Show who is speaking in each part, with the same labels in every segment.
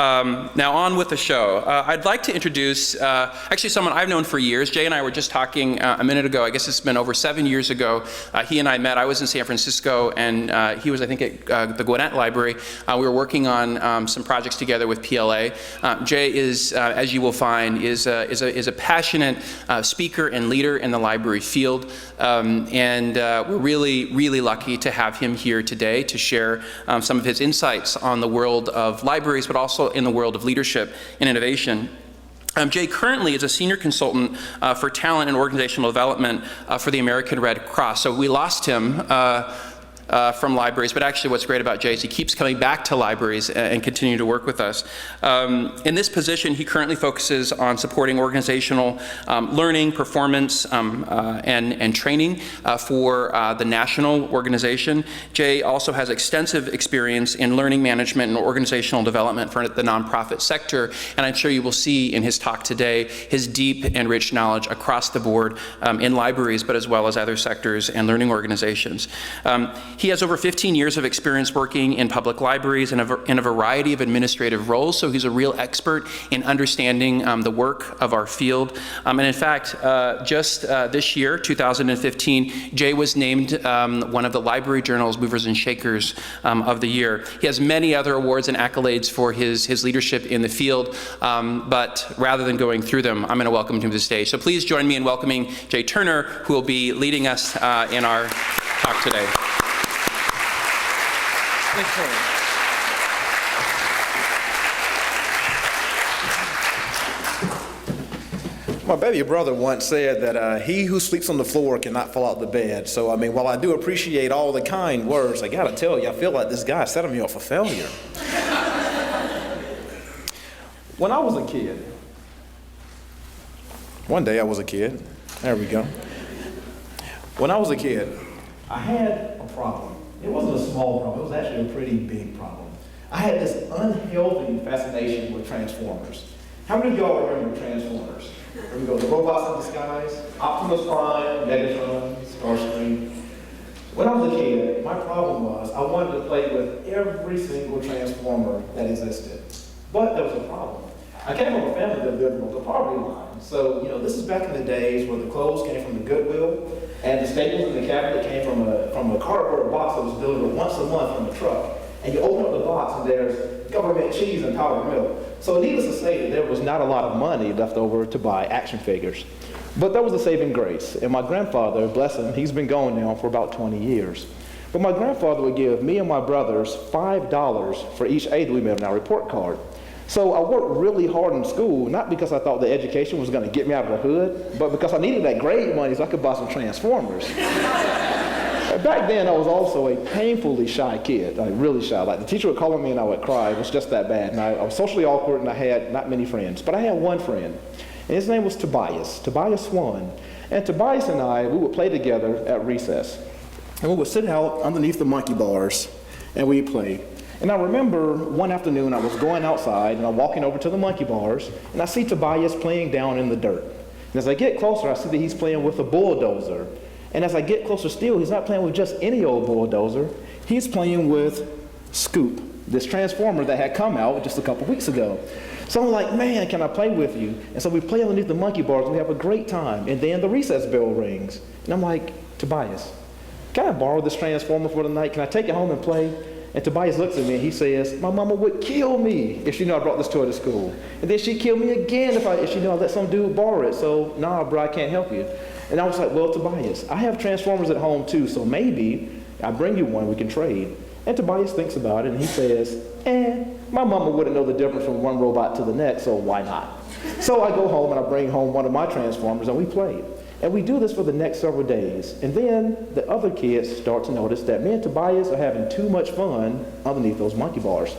Speaker 1: Now on with the show. I'd like to introduce actually someone I've known for years. Jay and I were just talking a minute ago. I guess it's been over 7 years ago. He and I met. I was in San Francisco, and he was, I think, at the Gwinnett Library. We were working on some projects together with PLA. Jay is, as you will find, is a passionate speaker and leader in the library field, and we're really lucky to have him here today to share some of his insights on the world of libraries, but also in the world of leadership and innovation. Jay currently is a senior consultant for talent and organizational development for the American Red Cross. So we lost him from libraries, but actually what's great about Jay is he keeps coming back to libraries and continuing to work with us. In this position, he currently focuses on supporting organizational learning, performance, and training for the national organization. Jay also has extensive experience in learning management and organizational development for the nonprofit sector, and I'm sure you will see in his talk today his deep and rich knowledge across the board in libraries, but as well as other sectors and learning organizations. He has over 15 years of experience working in public libraries in a variety of administrative roles, so he's a real expert in understanding the work of our field. And in fact, just this year, 2015, Jay was named one of the Library Journal's Movers and Shakers of the Year. He has many other awards and accolades for his leadership in the field, but rather than going through them, I'm going to welcome him to the stage. So please join me in welcoming Jay Turner, who will be leading us in our talk today.
Speaker 2: My baby brother once said that he who sleeps on the floor cannot fall out the bed. So, I mean, while I do appreciate all the kind words, I gotta tell you, I feel like this guy is setting me up for failure. When I was a kid, one day I was a kid, there we go. When I was a kid, I had a problem. It wasn't a small problem, it was actually a pretty big problem. I had this unhealthy fascination with Transformers. How many of y'all remember Transformers? Here we go, the robots in disguise, Optimus Prime, Megatron, Starscream. When I was a kid, my problem was I wanted to play with every single Transformer that existed. But there was a problem. I came from a family that lived on the poverty line. So, this is back in the days where the clothes came from the Goodwill, and the staples in the cabinet came from a cardboard box that was delivered once a month from a truck. And you open up the box and there's government cheese and powdered milk. So needless to say that there was not a lot of money left over to buy action figures. But there was a saving grace. And my grandfather, bless him, he's been gone now for about 20 years. But my grandfather would give me and my brothers $5 for each A that we made on our report card. So I worked really hard in school, not because I thought the education was going to get me out of the hood, but because I needed that grade money so I could buy some Transformers. Back then, I was also a painfully shy kid, like really shy. Like the teacher would call on me and I would cry. It was just that bad. And I was socially awkward and I had not many friends. But I had one friend, and his name was Tobias Swan. And Tobias and I, we would play together at recess. And we would sit out underneath the monkey bars and we'd play. And I remember one afternoon I was going outside and I'm walking over to the monkey bars and I see Tobias playing down in the dirt. And as I get closer, I see that he's playing with a bulldozer. And as I get closer still, he's not playing with just any old bulldozer. He's playing with Scoop, this Transformer that had come out just a couple weeks ago. So I'm like, man, can I play with you? And so we play underneath the monkey bars and we have a great time. And then the recess bell rings. And I'm like, Tobias, can I borrow this Transformer for the night? Can I take it home and play? And Tobias looks at me and he says, my mama would kill me if she knew I brought this to her to school. And then she'd kill me again if she knew I let some dude borrow it. So, nah, bro, I can't help you. And I was like, well, Tobias, I have Transformers at home too, so maybe I'll bring you one, we can trade. And Tobias thinks about it and he says, my mama wouldn't know the difference from one robot to the next, so why not? So I go home and I bring home one of my Transformers and we play. And we do this for the next several days. And then the other kids start to notice that me and Tobias are having too much fun underneath those monkey bars.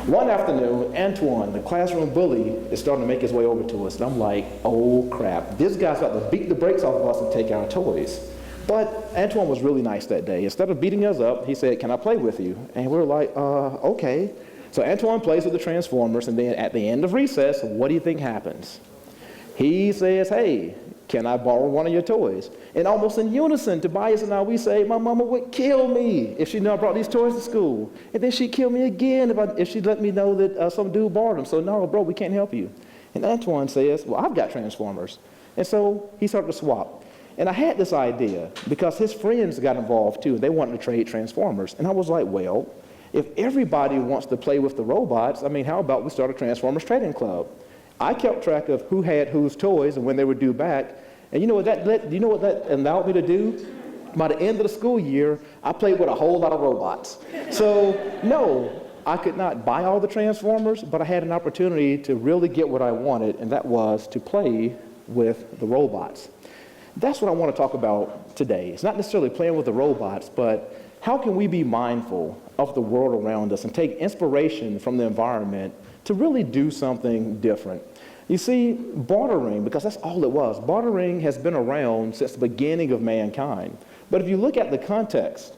Speaker 2: One afternoon, Antoine, the classroom bully, is starting to make his way over to us. And I'm like, oh crap, this guy's got to beat the brakes off of us and take our toys. But Antoine was really nice that day. Instead of beating us up, he said, can I play with you? And we were like, okay. So Antoine plays with the Transformers, and then at the end of recess, what do you think happens? He says, hey, can I borrow one of your toys? And almost in unison, Tobias and I, we say, my mama would kill me if she knew I brought these toys to school. And then she'd kill me again if she'd let me know that some dude borrowed them. So no, bro, we can't help you. And Antoine says, well, I've got Transformers. And so he started to swap. And I had this idea because his friends got involved too. They wanted to trade Transformers. And I was like, well, if everybody wants to play with the robots, I mean, how about we start a Transformers trading club? I kept track of who had whose toys and when they were due back. And you know what that allowed me to do? By the end of the school year, I played with a whole lot of robots. So no, I could not buy all the Transformers, but I had an opportunity to really get what I wanted, and that was to play with the robots. That's what I want to talk about today. It's not necessarily playing with the robots, but how can we be mindful of the world around us and take inspiration from the environment to really do something different? You see, bartering, because that's all it was, bartering has been around since the beginning of mankind. But if you look at the context,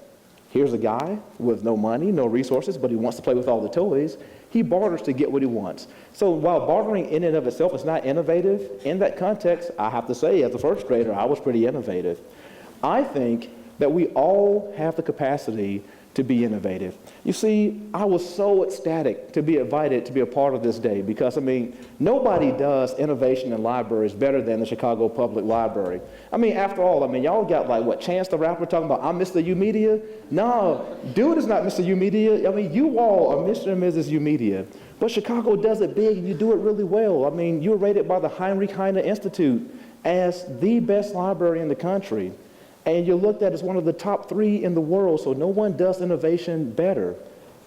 Speaker 2: here's a guy with no money, no resources, but he wants to play with all the toys. He barters to get what he wants. So while bartering in and of itself is not innovative, in that context, I have to say, as a first grader, I was pretty innovative. I think that we all have the capacity to be innovative. You see, I was so ecstatic to be invited to be a part of this day because, I mean, nobody does innovation in libraries better than the Chicago Public Library. I mean, after all, I mean, y'all got like, what, Chance the Rapper talking about, I'm Mr. U Media? No, dude is not Mr. U Media. I mean, you all are Mr. and Mrs. U Media. But Chicago does it big and you do it really well. I mean, you're rated by the Heinrich Heine Institute as the best library in the country. And you're looked at as one of the top 3 in the world, so no one does innovation better.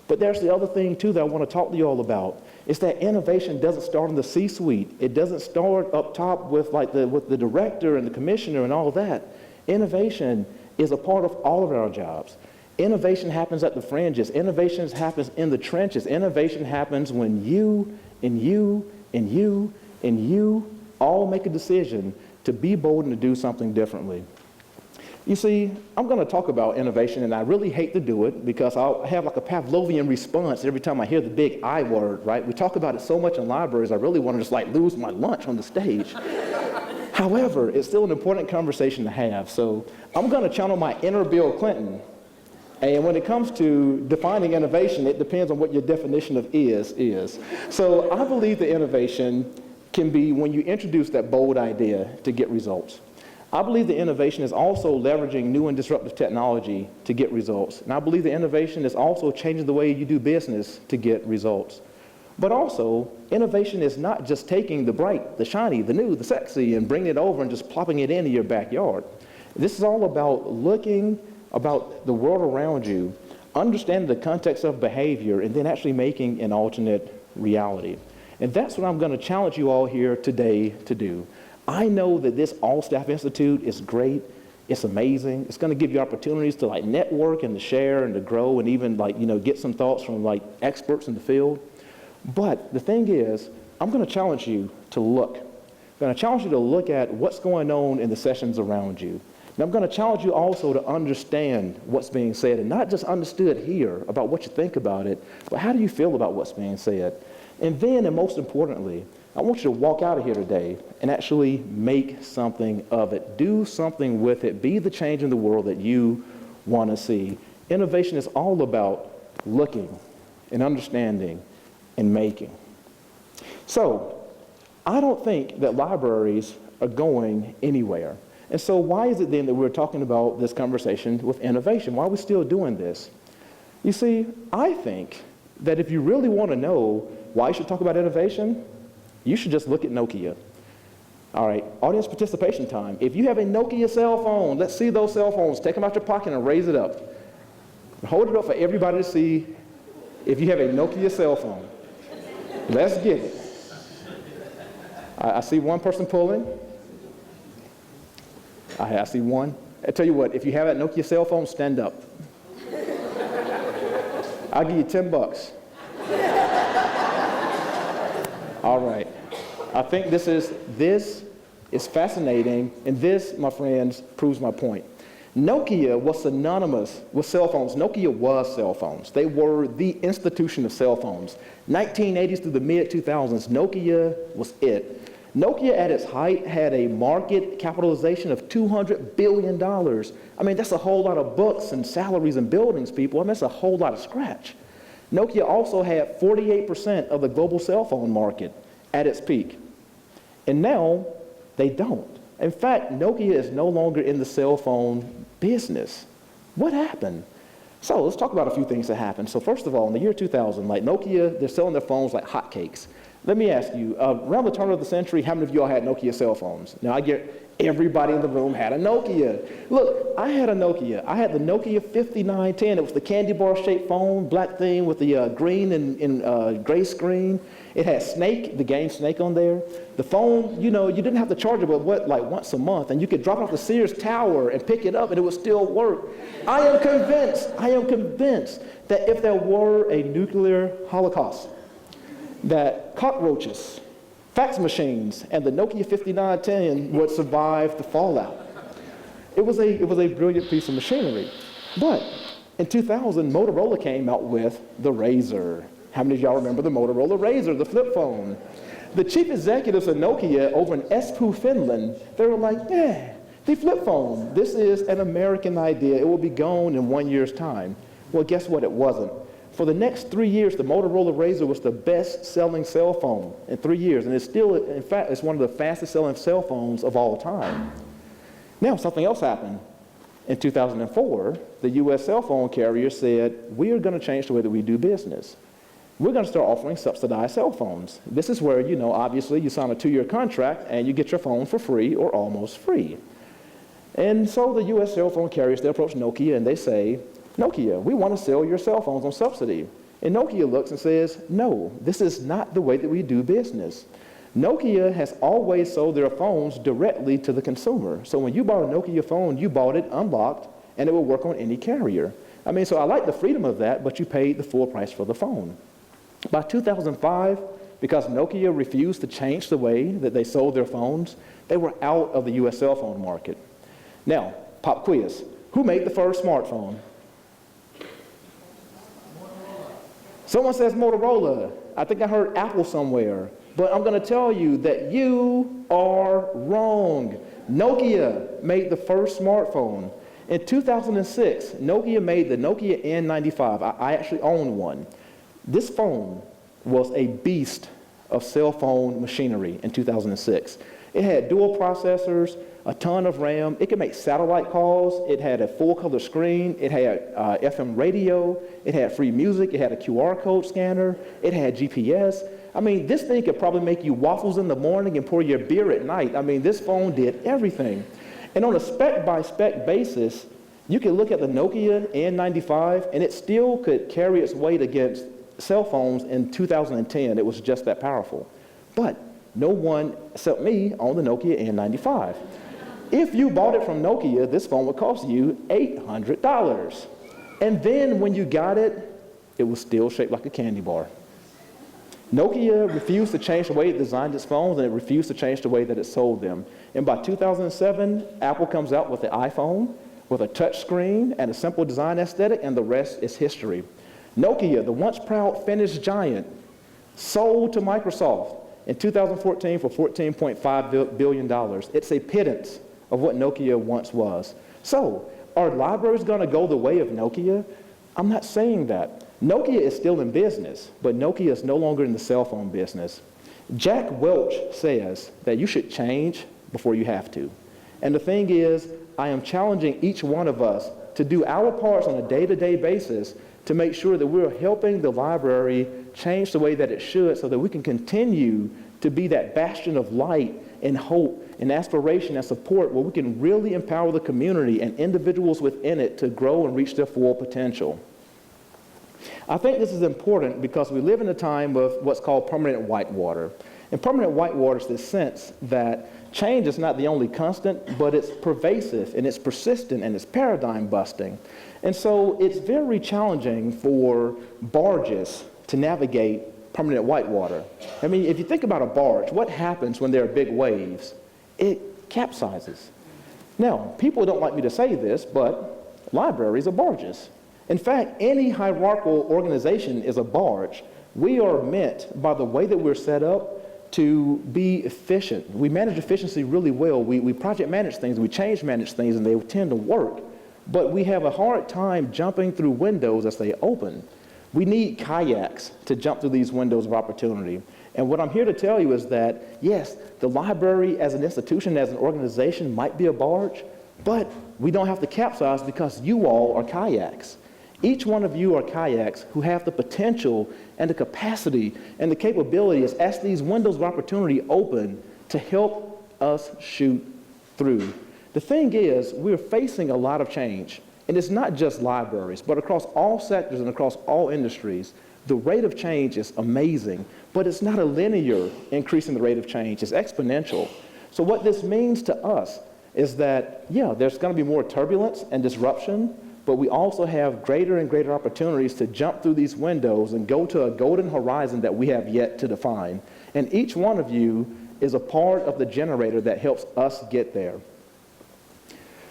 Speaker 2: But there's the other thing, too, that I want to talk to you all about. It's that innovation doesn't start in the C-suite. It doesn't start up top with the director and the commissioner and all of that. Innovation is a part of all of our jobs. Innovation happens at the fringes. Innovation happens in the trenches. Innovation happens when you and you and you and you all make a decision to be bold and to do something differently. You see, I'm going to talk about innovation, and I really hate to do it because I'll have like a Pavlovian response every time I hear the big I word, right? We talk about it so much in libraries, I really want to just like lose my lunch on the stage. However, it's still an important conversation to have, so I'm going to channel my inner Bill Clinton. And when it comes to defining innovation, it depends on what your definition of is. So I believe that innovation can be when you introduce that bold idea to get results. I believe that innovation is also leveraging new and disruptive technology to get results. And I believe that innovation is also changing the way you do business to get results. But also, innovation is not just taking the bright, the shiny, the new, the sexy, and bringing it over and just plopping it into your backyard. This is all about looking about the world around you, understanding the context of behavior, and then actually making an alternate reality. And that's what I'm going to challenge you all here today to do. I know that this All-Staff Institute is great. It's amazing. It's going to give you opportunities to like network and to share and to grow and even like, get some thoughts from like experts in the field. But the thing is, I'm going to challenge you to look. I'm going to challenge you to look at what's going on in the sessions around you. And I'm going to challenge you also to understand what's being said, and not just understood here about what you think about it, but how do you feel about what's being said? And then, and most importantly, I want you to walk out of here today and actually make something of it. Do something with it. Be the change in the world that you want to see. Innovation is all about looking and understanding and making. So, I don't think that libraries are going anywhere. And so why is it then that we're talking about this conversation with innovation? Why are we still doing this? You see, I think that if you really want to know why you should talk about innovation, you should just look at Nokia. All right, audience participation time. If you have a Nokia cell phone, let's see those cell phones. Take them out your pocket and raise it up. Hold it up for everybody to see if you have a Nokia cell phone. Let's get it. I see one person pulling. I see one. I tell you what, if you have that Nokia cell phone, stand up. I'll give you $10. All right. I think this is fascinating, and this, my friends, proves my point. Nokia was synonymous with cell phones. Nokia was cell phones. They were the institution of cell phones. 1980s through the mid-2000s, Nokia was it. Nokia at its height had a market capitalization of $200 billion. I mean, that's a whole lot of books and salaries and buildings, people. I mean, that's a whole lot of scratch. Nokia also had 48% of the global cell phone market at its peak. And now, they don't. In fact, Nokia is no longer in the cell phone business. What happened? So let's talk about a few things that happened. So first of all, in the year 2000, like Nokia, they're selling their phones like hotcakes. Let me ask you, around the turn of the century, how many of y'all had Nokia cell phones? Now, I get everybody in the room had a Nokia. Look, I had a Nokia. I had the Nokia 5910. It was the candy bar shaped phone, black thing with the green and gray screen. It had Snake, the game Snake on there. The phone, you know, you didn't have to charge it, but like once a month, and you could drop it off the Sears Tower and pick it up and it would still work. I am convinced that if there were a nuclear holocaust, that cockroaches, fax machines, and the Nokia 5910 would survive the fallout. It was a brilliant piece of machinery. But in 2000, Motorola came out with the Razr. How many of y'all remember the Motorola Razr, the flip phone? The chief executives of Nokia over in Espoo, Finland, they were like, yeah, the flip phone, this is an American idea. It will be gone in 1 year's time. Well, guess what? It wasn't. For the next 3 years, the Motorola Razr was the best-selling cell phone in 3 years, and it's still, in fact, it's one of the fastest-selling cell phones of all time. Now, something else happened. In 2004, the U.S. cell phone carrier said, we are going to change the way that we do business. We're going to start offering subsidized cell phones. This is where, you know, obviously, you sign a 2-year contract, and you get your phone for free or almost free. And so the U.S. cell phone carriers, they approach Nokia, and they say, Nokia, we want to sell your cell phones on subsidy. And Nokia looks and says, no, this is not the way that we do business. Nokia has always sold their phones directly to the consumer. So when you bought a Nokia phone, you bought it unlocked, and it will work on any carrier. I mean, so I like the freedom of that, but you paid the full price for the phone. By 2005, because Nokia refused to change the way that they sold their phones, they were out of the U.S. cell phone market. Now, pop quiz. Who made the first smartphone? Someone says Motorola. I think I heard Apple somewhere. But I'm going to tell you that you are wrong. Nokia made the first smartphone. In 2006, Nokia made the Nokia N95. I actually own one. This phone was a beast of cell phone machinery in 2006. It had dual processors, a ton of RAM. It could make satellite calls. It had a full-color screen. It had FM radio. It had free music. It had a QR code scanner. It had GPS. I mean, this thing could probably make you waffles in the morning and pour your beer at night. I mean, this phone did everything. And on a spec-by-spec basis, you could look at the Nokia N95, and it still could carry its weight against cell phones in 2010. It was just that powerful. But no one except me owned the Nokia N95. If you bought it from Nokia, this phone would cost you $800. And then when you got it, it was still shaped like a candy bar. Nokia refused to change the way it designed its phones, and it refused to change the way that it sold them. And by 2007, Apple comes out with the iPhone, with a touch screen and a simple design aesthetic, and the rest is history. Nokia, the once proud Finnish giant, sold to Microsoft in 2014 for $14.5 billion. It's a pittance of what Nokia once was. So, are libraries going to go the way of Nokia? I'm not saying that. Nokia is still in business, but Nokia is no longer in the cell phone business. Jack Welch says that you should change before you have to. And the thing is, I am challenging each one of us to do our parts on a day-to-day basis to make sure that we're helping the library change the way that it should so that we can continue to be that bastion of light and hope and aspiration and support where we can really empower the community and individuals within it to grow and reach their full potential. I think this is important because we live in a time of what's called permanent whitewater. And permanent whitewater is this sense that change is not the only constant, but it's pervasive and it's persistent and it's paradigm busting. And so it's very challenging for barges to navigate permanent whitewater. I mean, if you think about a barge, what happens when there are big waves? It capsizes. Now, people don't like me to say this, but libraries are barges. In fact, any hierarchical organization is a barge. We are meant, by the way that we're set up, to be efficient. We manage efficiency really well. We project manage things, we change manage things, and they tend to work. But we have a hard time jumping through windows as they open. We need kayaks to jump through these windows of opportunity. And what I'm here to tell you is that, yes, the library as an institution, as an organization might be a barge, but we don't have to capsize because you all are kayaks. Each one of you are kayaks who have the potential and the capacity and the capabilities as these windows of opportunity open to help us shoot through. The thing is, we're facing a lot of change. And it's not just libraries, but across all sectors and across all industries. The rate of change is amazing, but it's not a linear increase in the rate of change. It's exponential. So what this means to us is that, yeah, there's going to be more turbulence and disruption, but we also have greater and greater opportunities to jump through these windows and go to a golden horizon that we have yet to define. And each one of you is a part of the generator that helps us get there.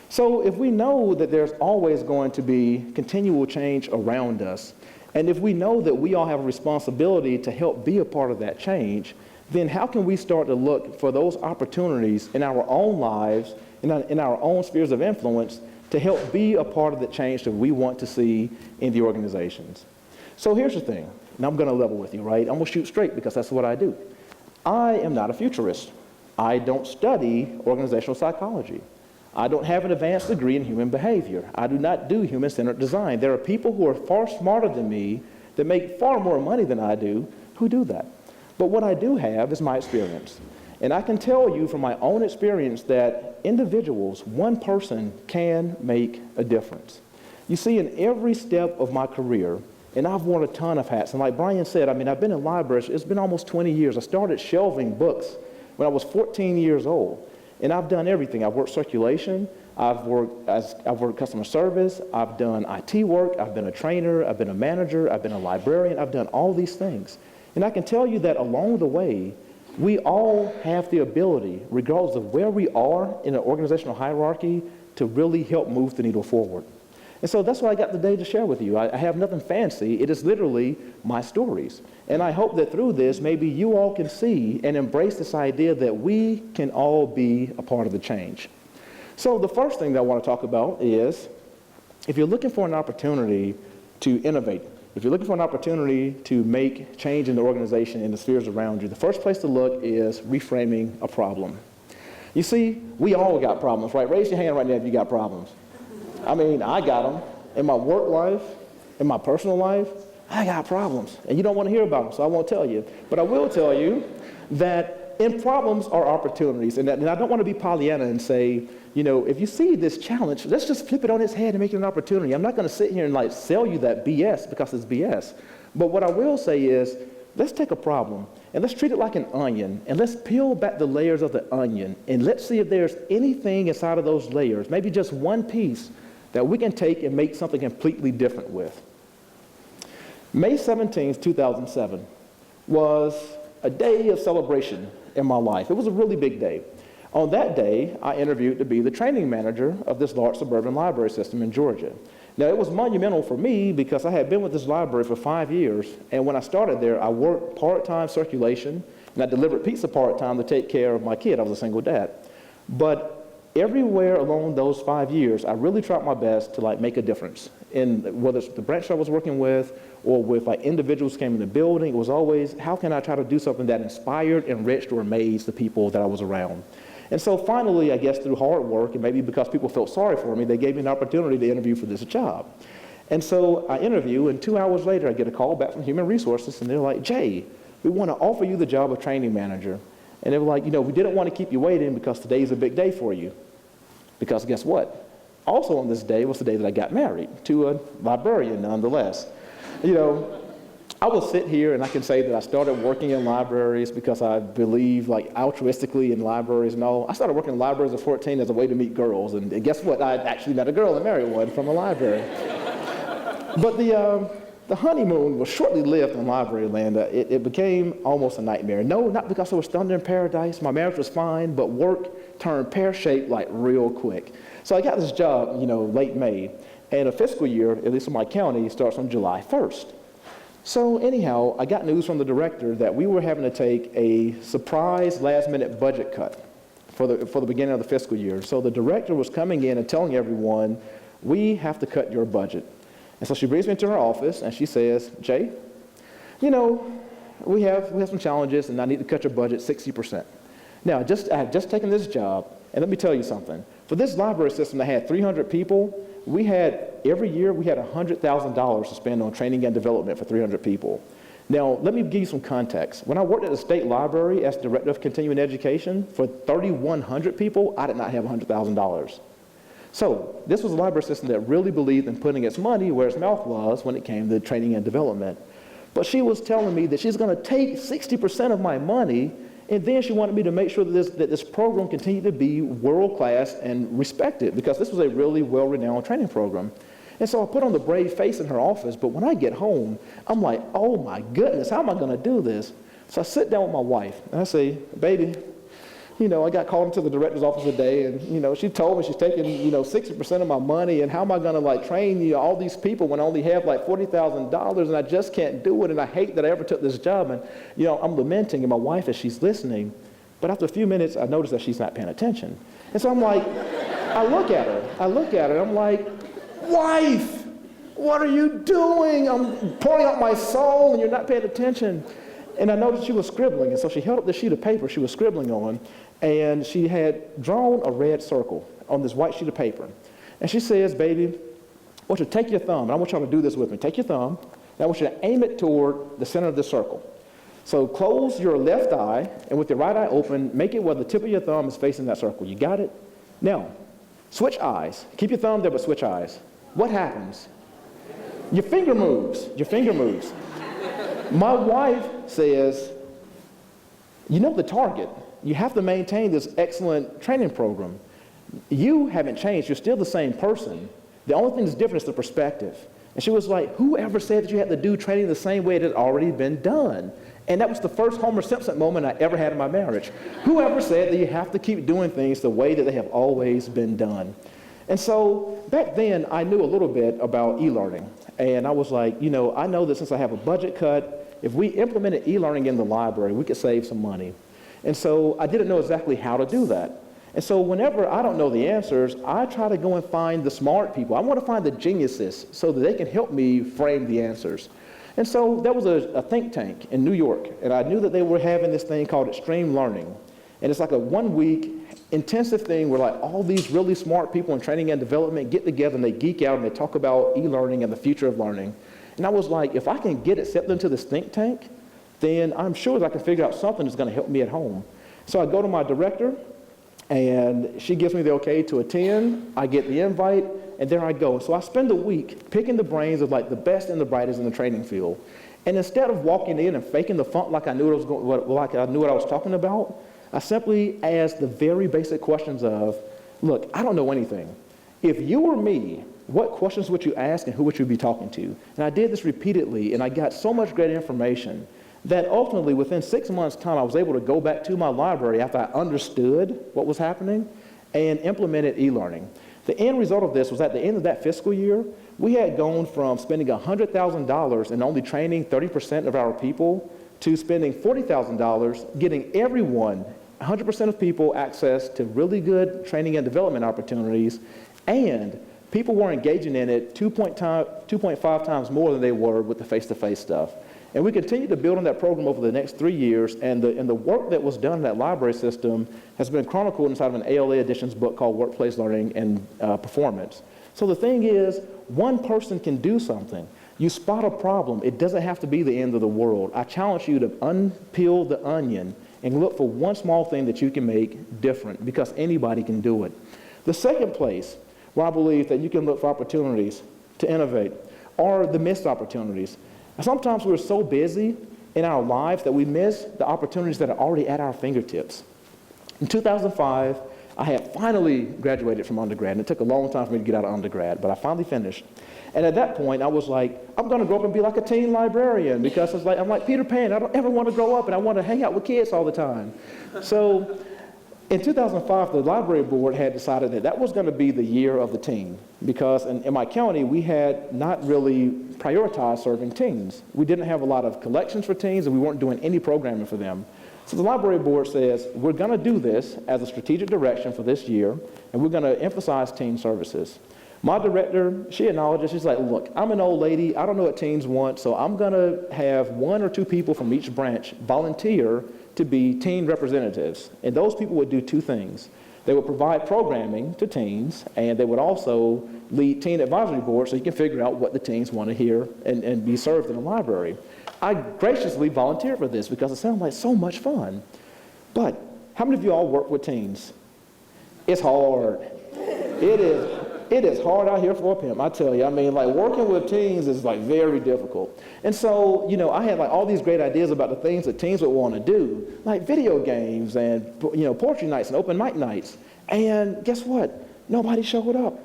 Speaker 2: So if we know that there's always going to be continual change around us, and if we know that we all have a responsibility to help be a part of that change, then how can we start to look for those opportunities in our own lives, in our own spheres of influence, to help be a part of the change that we want to see in the organizations? So here's the thing, and I'm going to level with you, right? I'm going to shoot straight because that's what I do. I am not a futurist. I don't study organizational psychology. I don't have an advanced degree in human behavior. I do not do human-centered design. There are people who are far smarter than me that make far more money than I do who do that. But what I do have is my experience. And I can tell you from my own experience that individuals, one person, can make a difference. You see, in every step of my career, and I've worn a ton of hats, and like Brian said, I mean, I've been in libraries, it's been almost 20 years. I started shelving books when I was 14 years old. And I've done everything. I've worked circulation, I've worked customer service, I've done IT work, I've been a trainer, I've been a manager, I've been a librarian, I've done all these things. And I can tell you that along the way, we all have the ability, regardless of where we are in an organizational hierarchy, to really help move the needle forward. And so that's what I got today to share with you. I have nothing fancy. It is literally my stories. And I hope that through this, maybe you all can see and embrace this idea that we can all be a part of the change. So the first thing that I want to talk about is, if you're looking for an opportunity to innovate, if you're looking for an opportunity to make change in the organization, in the spheres around you, the first place to look is reframing a problem. You see, we all got problems, right? Raise your hand right now if you got problems. I mean, I got them. In my work life, in my personal life, I got problems. And you don't want to hear about them, so I won't tell you. But I will tell you that in problems are opportunities. And I don't want to be Pollyanna and say, you know, if you see this challenge, let's just flip it on its head and make it an opportunity. I'm not going to sit here and like sell you that BS because it's BS. But what I will say is, let's take a problem and let's treat it like an onion, and let's peel back the layers of the onion, and let's see if there's anything inside of those layers, maybe just one piece, that we can take and make something completely different with. May 17th, 2007 was a day of celebration in my life. It was a really big day. On that day, I interviewed to be the training manager of this large suburban library system in Georgia. Now, it was monumental for me because I had been with this library for 5 years, and when I started there, I worked part-time circulation, and I delivered pizza part-time to take care of my kid. I was a single dad. But everywhere along those 5 years, I really tried my best to like make a difference. In whether it's the branch I was working with or with like individuals who came in the building, it was always, how can I try to do something that inspired, enriched, or amazed the people that I was around? And so finally, I guess through hard work, and maybe because people felt sorry for me, they gave me an opportunity to interview for this job. And so I interview, and 2 hours later, I get a call back from Human Resources, and they're like, Jay, we want to offer you the job of training manager. And they were like, you know, we didn't want to keep you waiting because today's a big day for you. Because guess what? Also on this day was the day that I got married to a librarian, nonetheless. You know, I will sit here and I can say that I started working in libraries because I believe like altruistically in libraries and all. I started working in libraries at 14 as a way to meet girls. And guess what? I actually met a girl and married one from a library. But the honeymoon was shortly lived in library land. It became almost a nightmare. No, not because it was thunder in paradise. My marriage was fine, but work turned pear-shaped like real quick. So I got this job, you know, late May. And a fiscal year, at least in my county, starts on July 1st. So anyhow, I got news from the director that we were having to take a surprise last-minute budget cut for the beginning of the fiscal year. So the director was coming in and telling everyone, we have to cut your budget. And so she brings me into her office and she says, Jay, you know, we have some challenges and I need to cut your budget 60%. Now, I have just taken this job, and let me tell you something. For this library system that had 300 people, every year we had $100,000 to spend on training and development for 300 people. Now, let me give you some context. When I worked at the state library as director of continuing education, for 3,100 people, I did not have $100,000. So this was a library system that really believed in putting its money where its mouth was when it came to training and development. But she was telling me that she's going to take 60% of my money, and then she wanted me to make sure that this program continued to be world-class and respected, because this was a really well-renowned training program. And so I put on the brave face in her office, but when I get home, I'm like, oh my goodness, how am I going to do this? So I sit down with my wife, and I say, baby, you know, I got called into the director's office today, and, you know, she told me she's taking, 60% of my money, and how am I going to, train, all these people when I only have, $40,000, and I just can't do it, and I hate that I ever took this job, and, I'm lamenting, and my wife, as she's listening, but after a few minutes, I notice that she's not paying attention. And so I'm like, I look at her, and I'm like, wife, what are you doing? I'm pouring out my soul, and you're not paying attention. And I noticed she was scribbling, and so she held up the sheet of paper she was scribbling on, and she had drawn a red circle on this white sheet of paper. And she says, baby, I want you to take your thumb, and I want you to do this with me. Take your thumb, and I want you to aim it toward the center of the circle. So close your left eye, and with your right eye open, make it where the tip of your thumb is facing that circle. You got it? Now, switch eyes. Keep your thumb there, but switch eyes. What happens? Your finger moves. Your finger moves. My wife says, you know the target. You have to maintain this excellent training program. You haven't changed. You're still the same person. The only thing that's different is the perspective. And she was like, whoever said that you had to do training the same way it had already been done? And that was the first Homer Simpson moment I ever had in my marriage. Whoever said that you have to keep doing things the way that they have always been done? And so back then, I knew a little bit about e-learning. And I was like, I know that since I have a budget cut, if we implemented e-learning in the library, we could save some money. And so I didn't know exactly how to do that. And so whenever I don't know the answers, I try to go and find the smart people. I want to find the geniuses so that they can help me frame the answers. And so there was a think tank in New York, and I knew that they were having this thing called extreme learning. And it's like a 1-week intensive thing where all these really smart people in training and development get together and they geek out and they talk about e-learning and the future of learning. And I was like, if I can get accepted into this think tank, then I'm sure that I can figure out something that's going to help me at home. So I go to my director, and she gives me the okay to attend. I get the invite, and there I go. So I spend a week picking the brains of the best and the brightest in the training field. And instead of walking in and faking the funk like I knew what I was talking about, I simply asked the very basic questions of, look, I don't know anything. If you were me, what questions would you ask and who would you be talking to? And I did this repeatedly, and I got so much great information that ultimately within 6 months' time, I was able to go back to my library after I understood what was happening and implemented e-learning. The end result of this was at the end of that fiscal year, we had gone from spending $100,000 and only training 30% of our people to spending $40,000, getting everyone, 100% of people, access to really good training and development opportunities, and people were engaging in it 2.5 times more than they were with the face-to-face stuff. And we continued to build on that program over the next 3 years, and the work that was done in that library system has been chronicled inside of an ALA Editions book called Workplace Learning and Performance. So the thing is, one person can do something. You spot a problem, it doesn't have to be the end of the world. I challenge you to unpeel the onion and look for one small thing that you can make different, because anybody can do it. The second place where I believe that you can look for opportunities to innovate are the missed opportunities. Sometimes we're so busy in our lives that we miss the opportunities that are already at our fingertips. In 2005, I had finally graduated from undergrad, and it took a long time for me to get out of undergrad, but I finally finished. And at that point, I was like, I'm going to grow up and be like a teen librarian, because I'm like Peter Pan. I don't ever want to grow up, and I want to hang out with kids all the time. So In 2005, the library board had decided that that was going to be the year of the teen, because in my county, we had not really prioritized serving teens. We didn't have a lot of collections for teens, and we weren't doing any programming for them. So the library board says, we're going to do this as a strategic direction for this year, and we're going to emphasize teen services. My director, she acknowledges, she's like, look, I'm an old lady, I don't know what teens want, so I'm going to have 1 or 2 people from each branch volunteer to be teen representatives. And those people would do 2 things. They would provide programming to teens, and they would also lead teen advisory boards so you can figure out what the teens want to hear and be served in the library. I graciously volunteered for this because it sounded like so much fun. But how many of you all work with teens? It's hard. It is hard out here for a pimp, I tell you. I mean, like, working with teens is like very difficult. And so, you know, I had like all these great ideas about the things that teens would want to do, like video games and, you know, poetry nights and open mic nights. And guess what? Nobody showed up.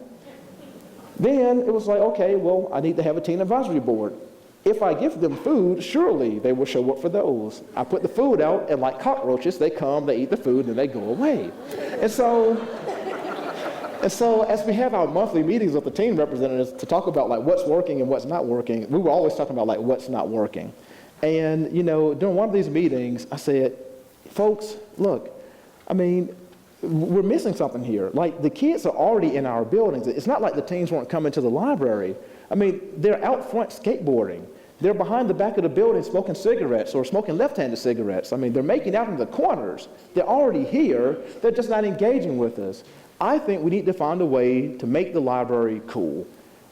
Speaker 2: Then it was like, okay, well, I need to have a teen advisory board. If I give them food, surely they will show up for those. I put the food out, and like cockroaches, they come, they eat the food, and they go away. And so as we have our monthly meetings with the teen representatives to talk about like what's working and what's not working, we were always talking about like what's not working. And, you know, during one of these meetings, I said, folks, look, I mean, we're missing something here. Like, the kids are already in our buildings. It's not like the teens weren't coming to the library. I mean, they're out front skateboarding. They're behind the back of the building smoking cigarettes or smoking left-handed cigarettes. I mean, they're making out in the corners. They're already here. They're just not engaging with us. I think we need to find a way to make the library cool.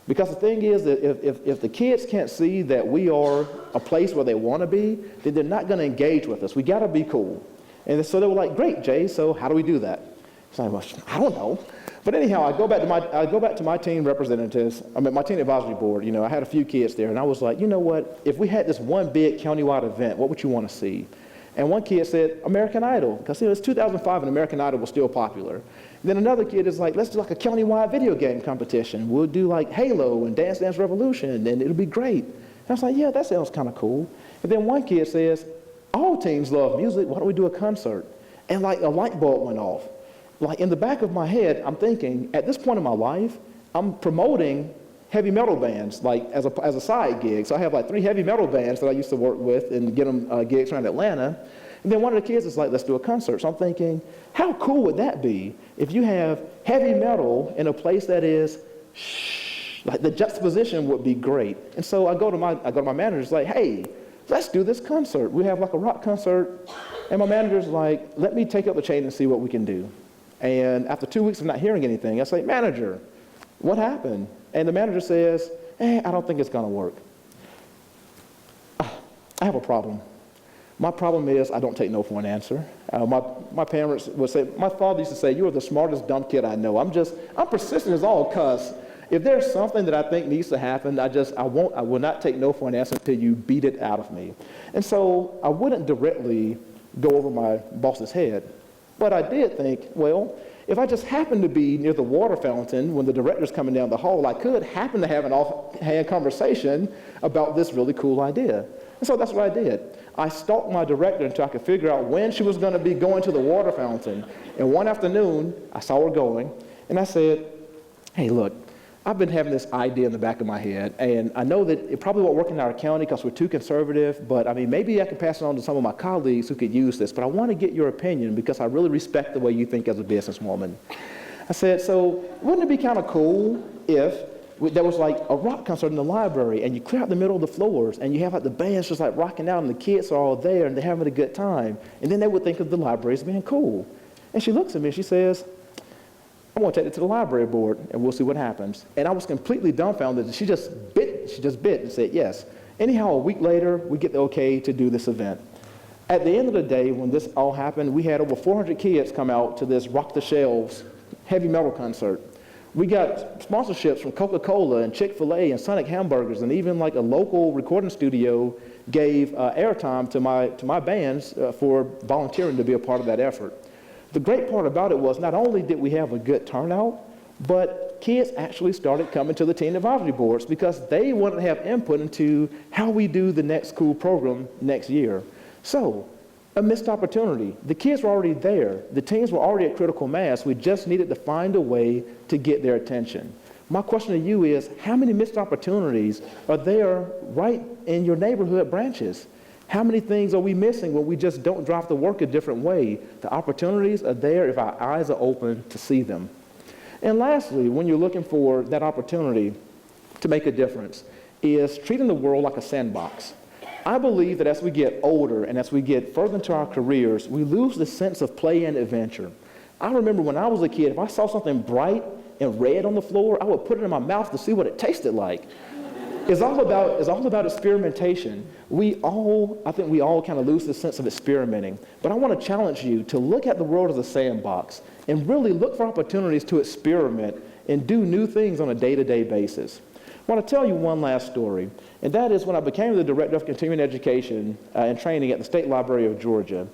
Speaker 2: Because the thing is that if the kids can't see that we are a place where they want to be, then they're not going to engage with us. We got to be cool. And so they were like, great, Jay, so how do we do that? So I was, I don't know. But anyhow, I go back to my teen representatives, my teen advisory board. You know, I had a few kids there, and I was like, you know what? If we had this one big countywide event, what would you want to see? And one kid said, American Idol, because it was 2005 and American Idol was still popular. And then another kid is like, let's do like a countywide video game competition. We'll do like Halo and Dance Dance Revolution, and it'll be great. And I was like, yeah, that sounds kind of cool. And then one kid says, all teens love music, why don't we do a concert? And like a light bulb went off. Like in the back of my head, I'm thinking, at this point in my life, I'm promoting heavy metal bands, like as a side gig. So I have like 3 heavy metal bands that I used to work with and get them gigs around Atlanta. And then one of the kids is like, let's do a concert. So I'm thinking, how cool would that be if you have heavy metal in a place that is shh, like the juxtaposition would be great. And so I go to my manager, it's like, hey, let's do this concert. We have like a rock concert. And my manager's like, let me take up the chain and see what we can do. And after 2 weeks of not hearing anything, I say, manager, what happened? And the manager says, I don't think it's going to work. I have a problem. My problem is I don't take no for an answer. My parents would say, my father used to say, you are the smartest dumb kid I know. I'm persistent as all cuss. If there's something that I think needs to happen, I will not take no for an answer until you beat it out of me. And so I wouldn't directly go over my boss's head. But I did think, well, if I just happen to be near the water fountain when the director's coming down the hall, I could happen to have an offhand conversation about this really cool idea. And so that's what I did. I stalked my director until I could figure out when she was going to be going to the water fountain. And one afternoon, I saw her going, and I said, hey, look, I've been having this idea in the back of my head, and I know that it probably won't work in our county because we're too conservative, but I mean, maybe I can pass it on to some of my colleagues who could use this, but I want to get your opinion because I really respect the way you think as a businesswoman. I said, so wouldn't it be kind of cool if there was like a rock concert in the library and you clear out the middle of the floors and you have like the bands just like rocking out and the kids are all there and they're having a good time, and then they would think of the library as being cool. And she looks at me and she says, I'm going to take it to the library board and we'll see what happens. And I was completely dumbfounded that she just bit and said yes. Anyhow, a week later, we get the okay to do this event. At the end of the day, when this all happened, we had over 400 kids come out to this Rock the Shelves heavy metal concert. We got sponsorships from Coca-Cola and Chick-fil-A and Sonic Hamburgers, and even like a local recording studio gave airtime to my bands for volunteering to be a part of that effort. The great part about it was not only did we have a good turnout, but kids actually started coming to the teen advisory boards because they wanted to have input into how we do the next cool program next year. So A missed opportunity. The kids were already there. The teams were already at critical mass. We just needed to find a way to get their attention. My question to you is, how many missed opportunities are there right in your neighborhood branches? How many things are we missing when we just don't drive to work a different way? The opportunities are there if our eyes are open to see them. And lastly, when you're looking for that opportunity to make a difference, is treating the world like a sandbox. I believe that as we get older and as we get further into our careers, we lose the sense of play and adventure. I remember when I was a kid, if I saw something bright and red on the floor, I would put it in my mouth to see what it tasted like. It's all about experimentation. I think we all kind of lose the sense of experimenting. But I want to challenge you to look at the world as a sandbox and really look for opportunities to experiment and do new things on a day-to-day basis. I want to tell you one last story, and that is when I became the Director of Continuing Education and Training at the State Library of Georgia,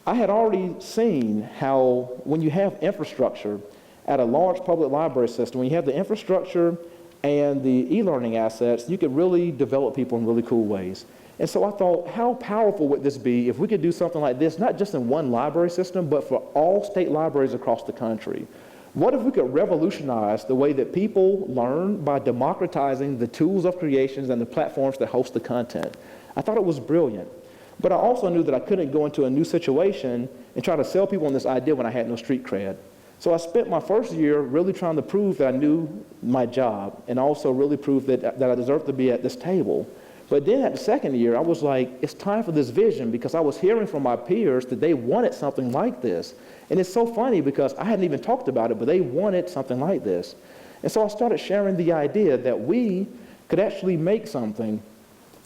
Speaker 2: I had already seen how when you have infrastructure at a large public library system, when you have the infrastructure and the e-learning assets, you could really develop people in really cool ways. And so I thought, how powerful would this be if we could do something like this, not just in one library system, but for all state libraries across the country? What if we could revolutionize the way that people learn by democratizing the tools of creations and the platforms that host the content? I thought it was brilliant. But I also knew that I couldn't go into a new situation and try to sell people on this idea when I had no street cred. So I spent my first year really trying to prove that I knew my job and also really prove that I deserved to be at this table. But then at the second year, I was like, it's time for this vision, because I was hearing from my peers that they wanted something like this. And it's so funny because I hadn't even talked about it, but they wanted something like this. And so I started sharing the idea that we could actually make something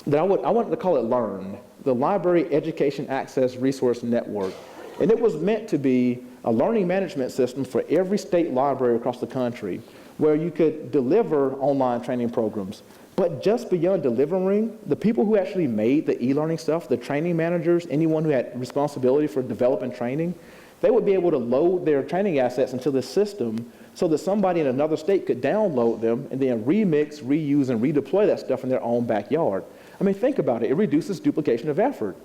Speaker 2: that I wanted to call it LEARN, the Library Education Access Resource Network. And it was meant to be a learning management system for every state library across the country where you could deliver online training programs. But just beyond delivering, the people who actually made the e-learning stuff, the training managers, anyone who had responsibility for developing training, they would be able to load their training assets into the system so that somebody in another state could download them and then remix, reuse, and redeploy that stuff in their own backyard. I mean, think about it. It reduces duplication of effort.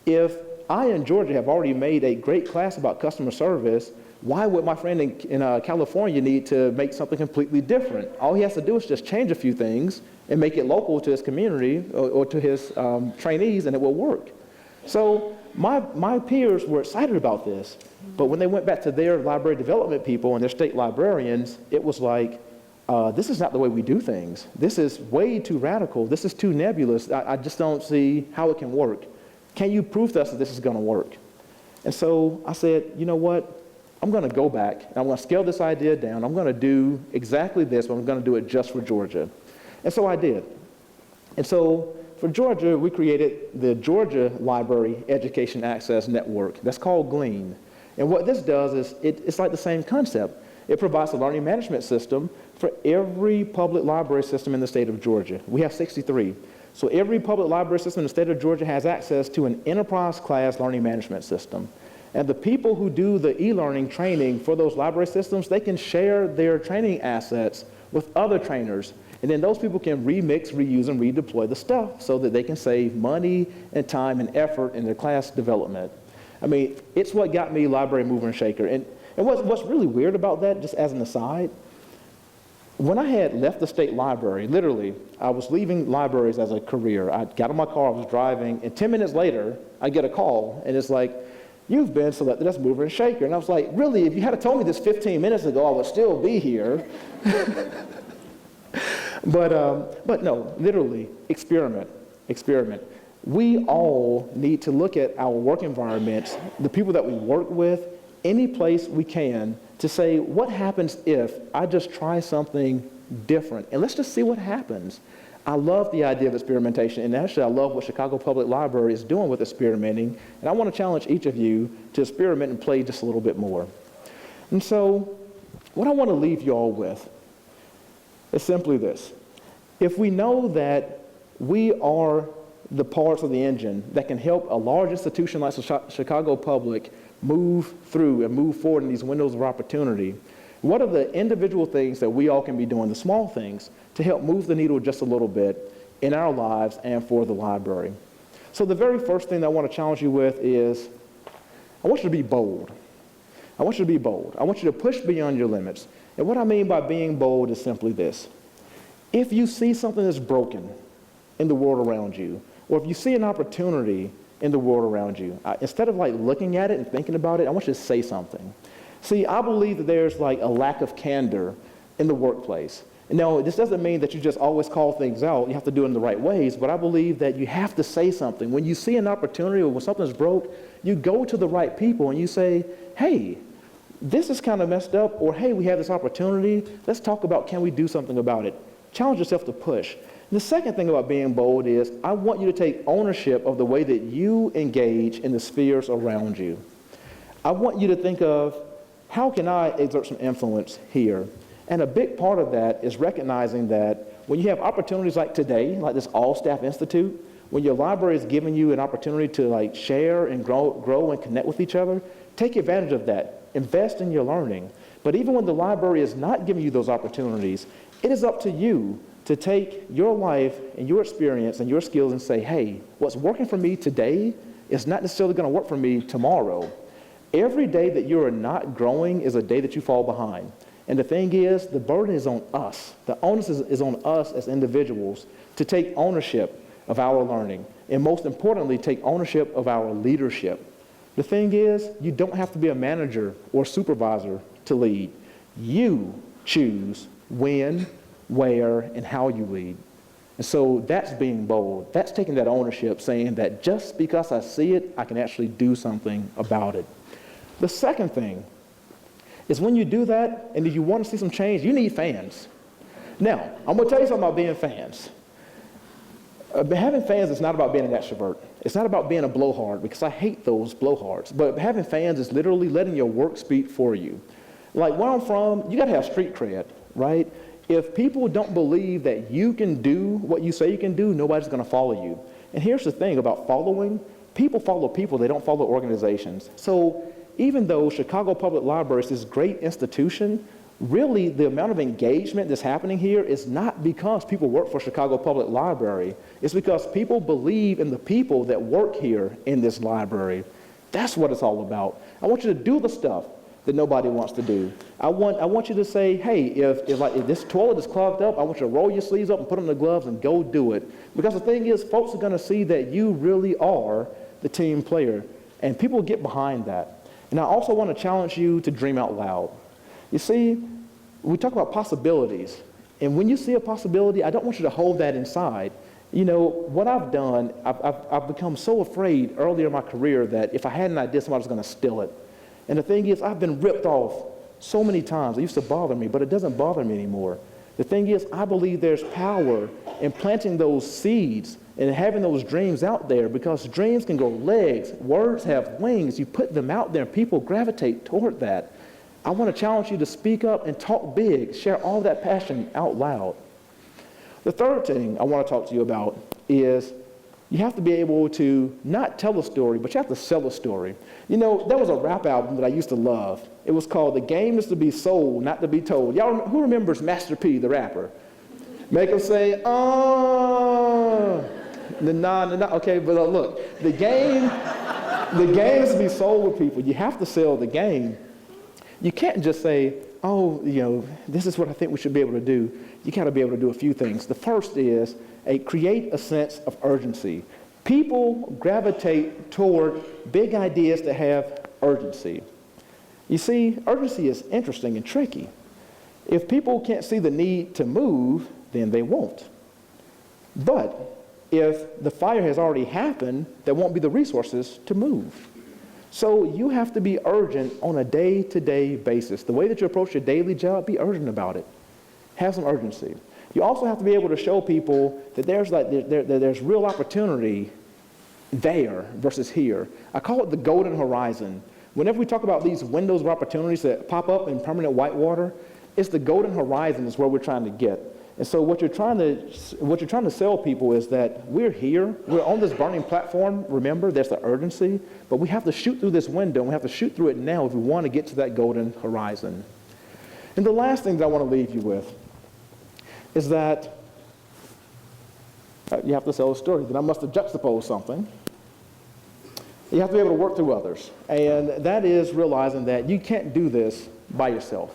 Speaker 2: If I in Georgia have already made a great class about customer service, why would my friend in California need to make something completely different? All he has to do is just change a few things and make it local to his community or to his trainees, and it will work. So my peers were excited about this, but when they went back to their library development people and their state librarians, it was like, this is not the way we do things. This is way too radical. This is too nebulous. I just don't see how it can work. Can you prove to us that this is going to work? And so I said, you know what? I'm going to go back, and I'm going to scale this idea down. I'm going to do exactly this, but I'm going to do it just for Georgia. And so I did. And so for Georgia, we created the Georgia Library Education Access Network. That's called GLEAN. And what this does is it's like the same concept. It provides a learning management system for every public library system in the state of Georgia. We have 63. So every public library system in the state of Georgia has access to an enterprise-class learning management system. And the people who do the e-learning training for those library systems, they can share their training assets with other trainers. And then those people can remix, reuse, and redeploy the stuff so that they can save money and time and effort in their class development. I mean, it's what got me Library Mover and Shaker. And what's really weird about that, just as an aside, when I had left the state library, literally, I was leaving libraries as a career. I got in my car, I was driving, and 10 minutes later, I get a call, and it's like, you've been selected as mover and shaker. And I was like, really, if you had told me this 15 minutes ago, I would still be here. But no, literally, experiment. We all need to look at our work environments, the people that we work with, any place we can, to say, what happens if I just try something different? And let's just see what happens. I love the idea of experimentation, and actually I love what Chicago Public Library is doing with experimenting, and I want to challenge each of you to experiment and play just a little bit more. And so, what I want to leave you all with is simply this. If we know that we are the parts of the engine that can help a large institution like Chicago Public move through and move forward in these windows of opportunity, what are the individual things that we all can be doing, the small things, to help move the needle just a little bit in our lives and for the library? So the very first thing that I want to challenge you with is I want you to be bold. I want you to be bold. I want you to push beyond your limits. And what I mean by being bold is simply this. If you see something that's broken in the world around you, or if you see an opportunity in the world around you, instead of like looking at it and thinking about it, I want you to say something. See, I believe that there's like a lack of candor in the workplace. And now, this doesn't mean that you just always call things out. You have to do it in the right ways, but I believe that you have to say something. When you see an opportunity or when something's broke, you go to the right people and you say, hey, this is kind of messed up, or hey, we have this opportunity. Let's talk about, can we do something about it? Challenge yourself to push. And the second thing about being bold is I want you to take ownership of the way that you engage in the spheres around you. I want you to think of, how can I exert some influence here? And a big part of that is recognizing that when you have opportunities like today, like this All-Staff Institute, when your library is giving you an opportunity to like share and grow and connect with each other, take advantage of that. Invest in your learning. But even when the library is not giving you those opportunities, it is up to you to take your life and your experience and your skills and say, hey, what's working for me today is not necessarily going to work for me tomorrow. Every day that you are not growing is a day that you fall behind. And the thing is, the burden is on us. The onus is on us as individuals to take ownership of our learning. And most importantly, take ownership of our leadership. The thing is, you don't have to be a manager or supervisor to lead. You choose when, where, and how you lead. And so that's being bold. That's taking that ownership, saying that just because I see it, I can actually do something about it. The second thing is when you do that and if you want to see some change, you need fans. Now, I'm going to tell you something about being fans. Having fans is not about being an extrovert. It's not about being a blowhard, because I hate those blowhards. But having fans is literally letting your work speak for you. Like where I'm from, you got to have street cred, right? If people don't believe that you can do what you say you can do, nobody's going to follow you. And here's the thing about following. People follow people. They don't follow organizations. So even though Chicago Public Library is this great institution, really the amount of engagement that's happening here is not because people work for Chicago Public Library. It's because people believe in the people that work here in this library. That's what it's all about. I want you to do the stuff that nobody wants to do. I want you to say, hey, if this toilet is clogged up, I want you to roll your sleeves up and put on the gloves and go do it. Because the thing is, folks are going to see that you really are the team player. And people get behind that. And I also want to challenge you to dream out loud. You see, we talk about possibilities. And when you see a possibility, I don't want you to hold that inside. You know, what I've done, I've become so afraid earlier in my career that if I had an idea, somebody was going to steal it. And the thing is, I've been ripped off so many times. It used to bother me, but it doesn't bother me anymore. The thing is, I believe there's power in planting those seeds and having those dreams out there, because dreams can grow legs. Words have wings. You put them out there and people gravitate toward that. I want to challenge you to speak up and talk big. Share all that passion out loud. The third thing I want to talk to you about is you have to be able to not tell a story, but you have to sell a story. You know, there was a rap album that I used to love. It was called The Game is to be Sold, Not to be Told. Y'all, who remembers Master P, the rapper? Make them say, oh. Okay, but look, the game is to be sold with people. You have to sell the game. You can't just say, oh, you know, this is what I think we should be able to do. You got to be able to do a few things. The first is create a sense of urgency. People gravitate toward big ideas that have urgency. You see, urgency is interesting and tricky. If people can't see the need to move, then they won't. But if the fire has already happened, there won't be the resources to move. So you have to be urgent on a day-to-day basis. The way that you approach your daily job, be urgent about it. Have some urgency. You also have to be able to show people that there's real opportunity there versus here. I call it the golden horizon. Whenever we talk about these windows of opportunities that pop up in permanent whitewater, it's the golden horizon is where we're trying to get. And so what you're trying to sell people is that we're here, we're on this burning platform. Remember, there's the urgency, but we have to shoot through this window, and we have to shoot through it now if we want to get to that golden horizon. And the last thing that I want to leave you with is that you have to sell a story. Then I must have juxtaposed something. You have to be able to work through others. And that is realizing that you can't do this by yourself.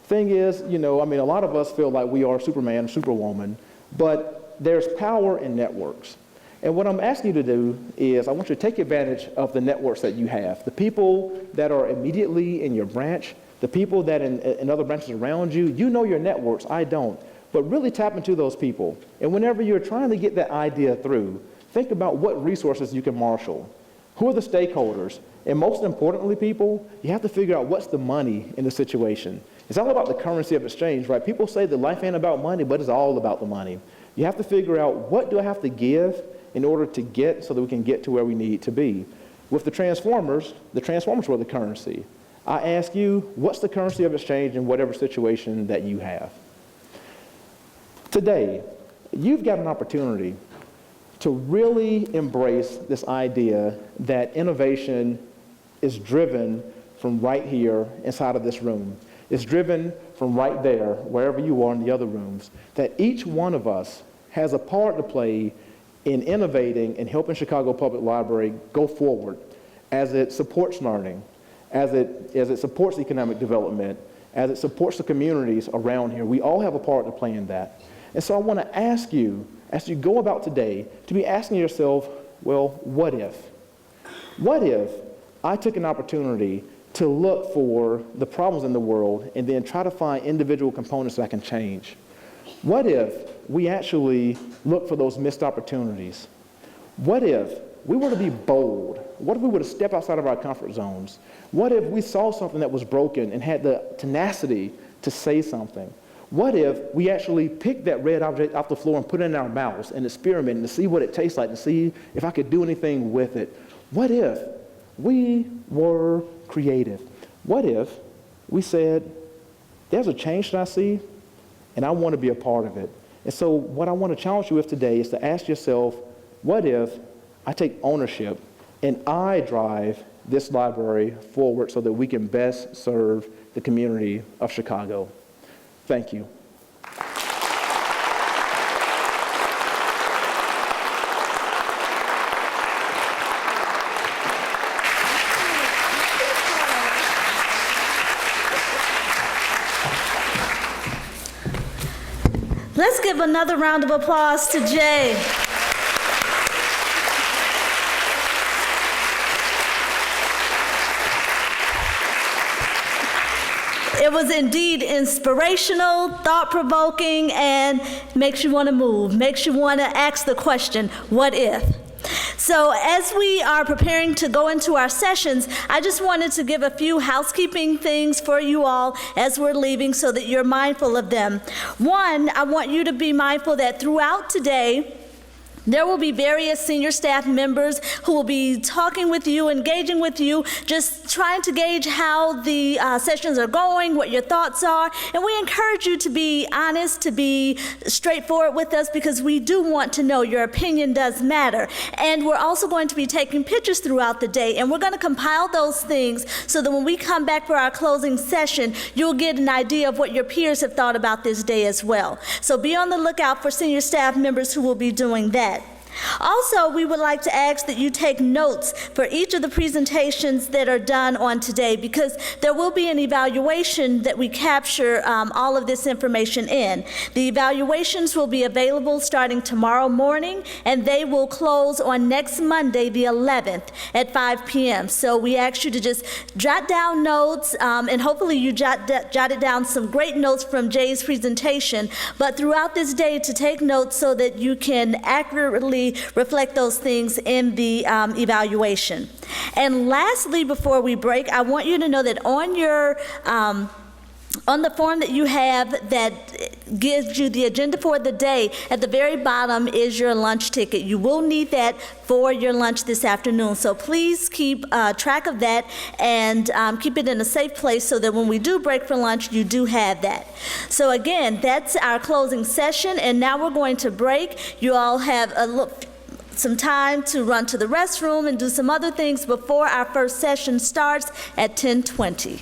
Speaker 2: Thing is, a lot of us feel like we are Superman, Superwoman, but there's power in networks. And what I'm asking you to do is I want you to take advantage of the networks that you have. The people that are immediately in your branch, the people that in other branches around you, you know your networks, I don't. But really tap into those people. And whenever you're trying to get that idea through, think about what resources you can marshal. Who are the stakeholders? And most importantly, people, you have to figure out what's the money in the situation. It's all about the currency of exchange, right? People say that life ain't about money, but it's all about the money. You have to figure out, what do I have to give in order to get so that we can get to where we need to be? With the transformers were the currency. I ask you, what's the currency of exchange in whatever situation that you have? Today, you've got an opportunity to really embrace this idea that innovation is driven from right here inside of this room. It's driven from right there, wherever you are in the other rooms, that each one of us has a part to play in innovating and helping Chicago Public Library go forward as it supports learning, as it supports economic development, as it supports the communities around here. We all have a part to play in that. And so I want to ask you, as you go about today, to be asking yourself, well, what if? What if I took an opportunity to look for the problems in the world and then try to find individual components that I can change? What if we actually look for those missed opportunities? What if we were to be bold? What if we were to step outside of our comfort zones? What if we saw something that was broken and had the tenacity to say something? What if we actually picked that red object off the floor and put it in our mouths and experimented to see what it tastes like, to see if I could do anything with it? What if we were creative? What if we said, there's a change that I see, and I want to be a part of it? And so what I want to challenge you with today is to ask yourself, what if I take ownership and I drive this library forward so that we can best serve the community of Chicago? Thank you.
Speaker 3: Let's give another round of applause to Jay. It was indeed inspirational, thought-provoking, and makes you want to move, makes you want to ask the question, what if? So as we are preparing to go into our sessions, I just wanted to give a few housekeeping things for you all as we're leaving so that you're mindful of them. One, I want you to be mindful that throughout today, there will be various senior staff members who will be talking with you, engaging with you, just trying to gauge how the sessions are going, what your thoughts are. And we encourage you to be honest, to be straightforward with us, because we do want to know. Your opinion does matter. And we're also going to be taking pictures throughout the day, and we're going to compile those things so that when we come back for our closing session, you'll get an idea of what your peers have thought about this day as well. So be on the lookout for senior staff members who will be doing that. Also, we would like to ask that you take notes for each of the presentations that are done on today, because there will be an evaluation that we capture all of this information in. The evaluations will be available starting tomorrow morning, and they will close on next Monday, the 11th, at 5 p.m. So we ask you to just jot down notes, and hopefully you jotted down some great notes from Jay's presentation, but throughout this day to take notes so that you can accurately reflect those things in the evaluation. And lastly, before we break, I want you to know that on your on the form that you have that gives you the agenda for the day, at the very bottom is your lunch ticket. You will need that for your lunch this afternoon. So please keep track of that and keep it in a safe place so that when we do break for lunch, you do have that. So again, that's our closing session, and now we're going to break. You all have some time to run to the restroom and do some other things before our first session starts at 10:20.